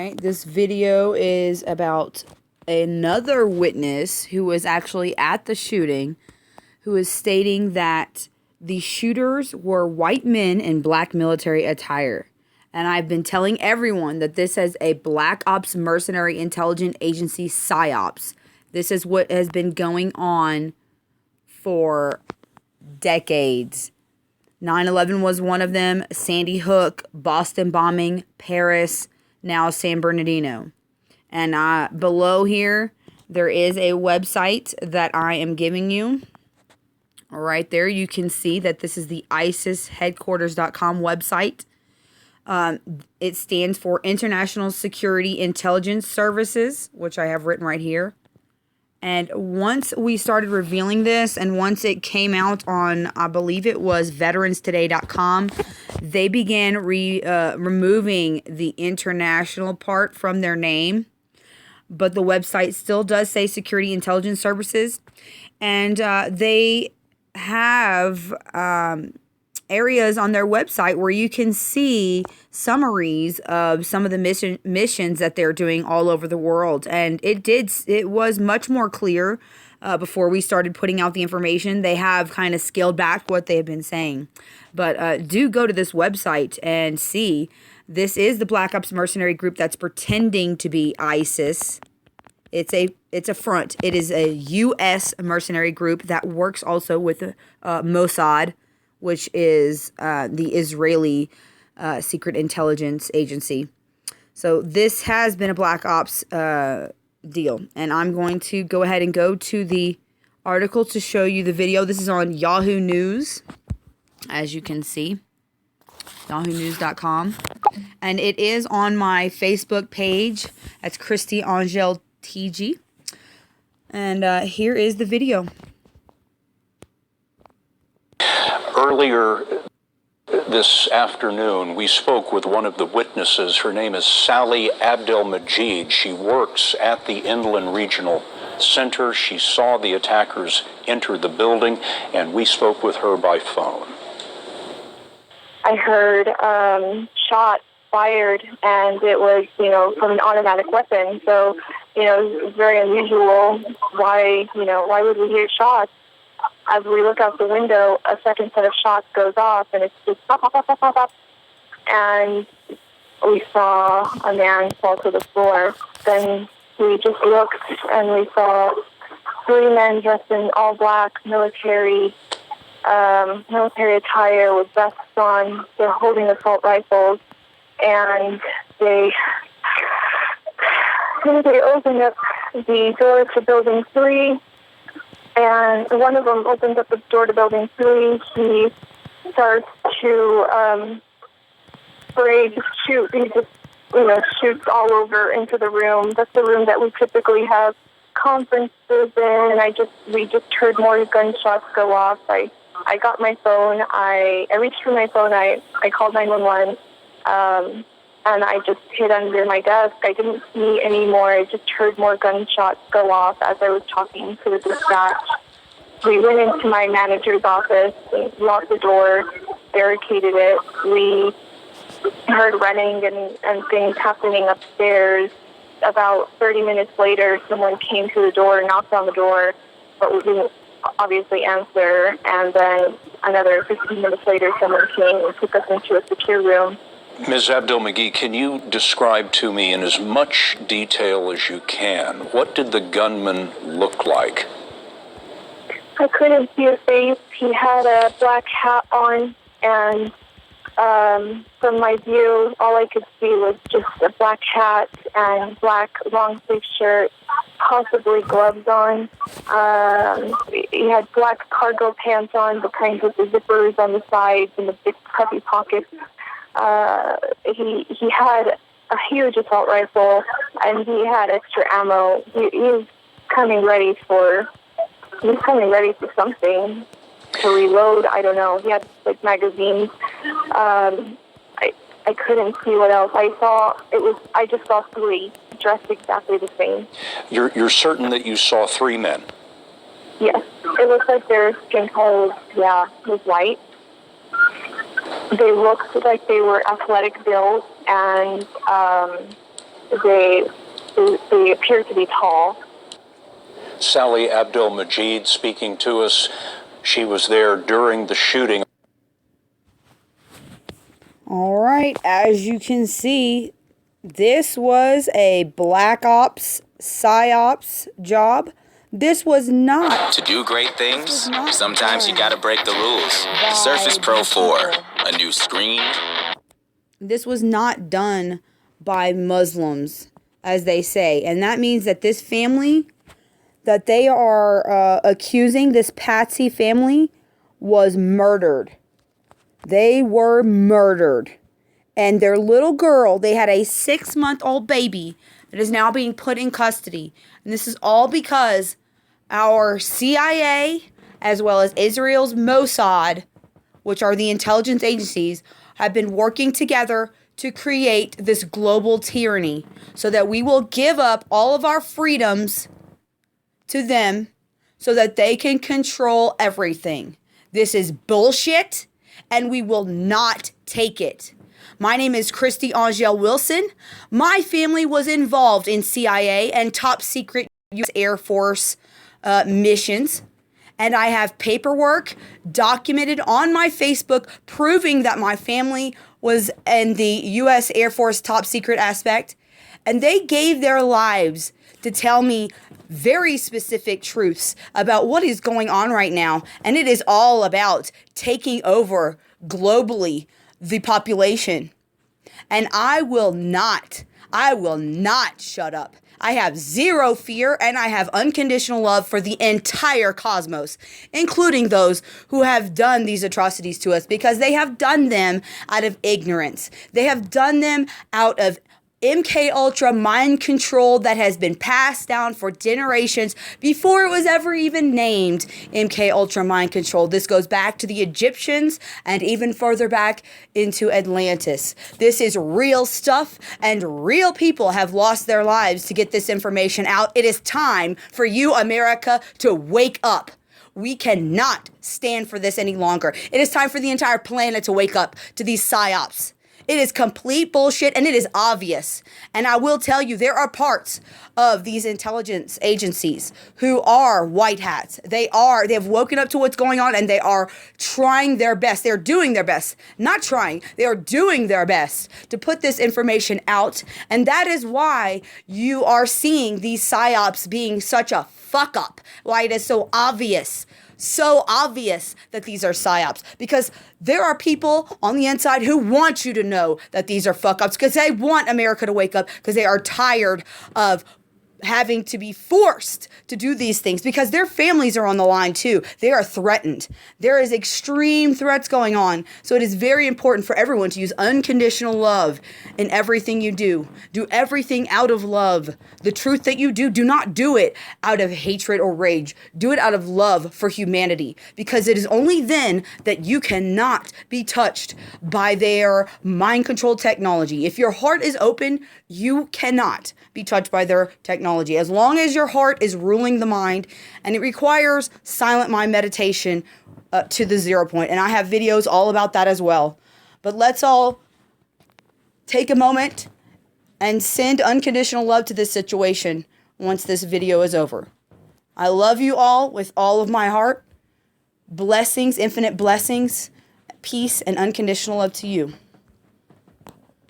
right, this video is about another witness who was actually at the shooting, who is stating that the shooters were white men in black military attire. And I've been telling everyone that this is a Black Ops Mercenary Intelligence Agency PSYOPS. This is what has been going on for decades. 9/11 was one of them, Sandy Hook, Boston bombing, Paris, now San Bernardino. And below here, there is a website that I am giving you. Right there, you can see that this is the ISISheadquarters.com website. It stands for International Security Intelligence Services, which I have written right here. And once we started revealing this, and once it came out on, I believe it was veteranstoday.com, they began removing the international part from their name. But the website still does say Security Intelligence Services. And they have areas on their website where you can see summaries of some of the missions that they're doing all over the world. And it was much more clear before we started putting out the information. They have kind of scaled back what they have been saying. But do go to this website and see. This is the Black Ops Mercenary Group that's pretending to be ISIS. It's a front. It is a U.S. mercenary group that works also with MOSSAD, which is the Israeli secret intelligence agency. So this has been a Black Ops deal. And I'm going to go ahead and go to the article to show you the video. This is on Yahoo News, as you can see, yahoonews.com. And it is on my Facebook page. That's Christy Angel TG. And here is the video. Earlier this afternoon, we spoke with one of the witnesses. Her name is Sally Abdelmajid. She works at the Inland Regional Center. She saw the attackers enter the building, and we spoke with her by phone. I heard shots fired, and it was, from an automatic weapon. So, it was very unusual. Why would we hear shots? As we look out the window, a second set of shots goes off, and it's just pop, pop, pop, pop, pop, pop. And we saw a man fall to the floor. Then we just looked, and we saw three men dressed in all black military attire with vests on. They're holding assault rifles, and they opened up the door to Building 3. And one of them opens up the door to Building 3. He starts to shoot. He just, shoots all over into the room. That's the room that we typically have conferences in. We just heard more gunshots go off. I got my phone. I reached for my phone. I called 911. And I just hid under my desk. I didn't see any more. I just heard more gunshots go off as I was talking to the dispatch. We went into my manager's office, locked the door, barricaded it. We heard running and things happening upstairs. About 30 minutes later, someone came to the door, knocked on the door, but we didn't obviously answer. And then another 15 minutes later, someone came and took us into a secure room. Ms. Abdelmajid, can you describe to me in as much detail as you can, what did the gunman look like? I couldn't see his face. He had a black hat on, and from my view, all I could see was just a black hat and black long-sleeve shirt, possibly gloves on. He had black cargo pants on, the kinds with the zippers on the sides and the big puffy pockets. He had a huge assault rifle, and he had extra ammo. He was coming ready for something to reload. I don't know. He had magazines. I couldn't see what else. I just saw three dressed exactly the same. You're certain that you saw three men? Yes. It looks like their skin color was white. They looked like they were athletic built, and They appear to be tall. Sally Abdel-Majid speaking to us. She was there during the shooting. All right, as you can see, this was a Black Ops, PSYOPS job. This was not... To do great things, sometimes you gotta break the rules. Surface Pro 4, a new screen. This was not done by Muslims, as they say. And that means that this family that they are accusing, this Patsy family, was murdered. They were murdered. And their little girl, they had a 6-month-old baby that is now being put in custody. And this is all because our CIA, as well as Israel's MOSSAD, which are the intelligence agencies, have been working together to create this global tyranny so that we will give up all of our freedoms to them so that they can control everything. This is bullshit, and we will not take it. My name is Christy Angel Wilson. My family was involved in CIA and top secret U.S. Air Force missions. And I have paperwork documented on my Facebook proving that my family was in the U.S. Air Force top secret aspect. And they gave their lives to tell me very specific truths about what is going on right now. And it is all about taking over globally the population. And I will not shut up. I have zero fear, and I have unconditional love for the entire cosmos, including those who have done these atrocities to us, because they have done them out of ignorance. They have done them out of MKULTRA mind control that has been passed down for generations before it was ever even named MKULTRA mind control. This goes back to the Egyptians and even further back into Atlantis. This is real stuff, and real people have lost their lives to get this information out. It is time for you, America, to wake up. We cannot stand for this any longer. It is time for the entire planet to wake up to these psyops. It is complete bullshit, and it is obvious. And I will tell you, there are parts of these intelligence agencies who are white hats. They have woken up to what's going on, and they are trying their best. They're doing their best. Not trying. They are doing their best to put this information out. And that is why you are seeing these psyops being such a fuck up. Why it is so obvious that these are psyops, because there are people on the inside who want you to know that these are fuck ups, because they want America to wake up, because they are tired of having to be forced to do these things, because their families are on the line too. They are threatened. There is extreme threats going on. So it is very important for everyone to use unconditional love in everything you do. Do everything out of love. The truth that you do not do it out of hatred or rage. Do it out of love for humanity, because it is only then that you cannot be touched by their mind control technology. If your heart is open, you cannot be touched by their technology. As long as your heart is ruling the mind, and it requires silent mind meditation to the 0 point. And I have videos all about that as well. But let's all take a moment and send unconditional love to this situation once this video is over. I love you all with all of my heart. Blessings, infinite blessings, peace, and unconditional love to you.